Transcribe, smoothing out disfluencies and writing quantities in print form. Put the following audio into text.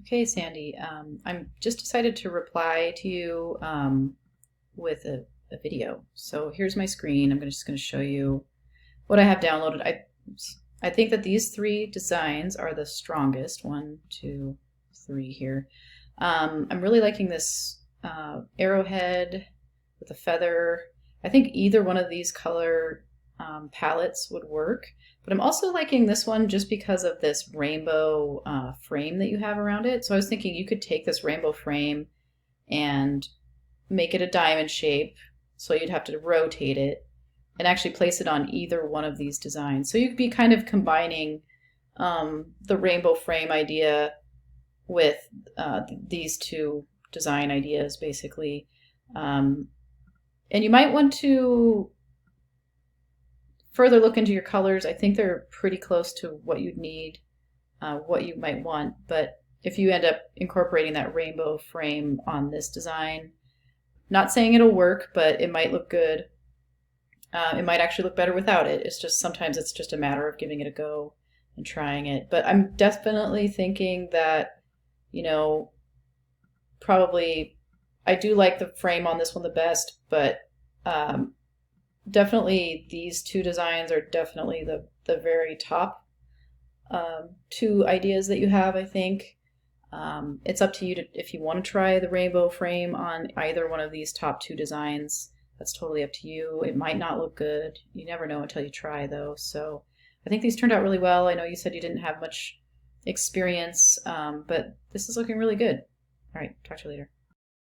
Okay, Sandy, I'm just decided to reply to you with a video. So here's my screen. Just going to show you what I have downloaded. I think that these three designs are the strongest. One, two, three here. I'm really liking this arrowhead with a feather. I think either one of these color palettes would work. But I'm also liking this one just because of this rainbow frame that you have around it. So I was thinking you could take this rainbow frame and make it a diamond shape. So you'd have to rotate it and actually place it on either one of these designs. So you'd be kind of combining the rainbow frame idea with these two design ideas, basically. And you might want to further look into your colors. I think they're pretty close to what you'd need, what you might want. But if you end up incorporating that rainbow frame on this design, not saying it'll work, but it might look good. It might actually look better without it. It's just sometimes it's just a matter of giving it a go and trying it. But I'm definitely thinking that, probably I do like the frame on this one the best, but definitely these two designs are definitely the very top two ideas that you have, I think. It's up to you if you want to try the rainbow frame on either one of these top two designs. That's totally up to you. It might not look good. You never know until you try, though. So I think these turned out really well. I know you said you didn't have much experience, but this is looking really good. All right, talk to you later.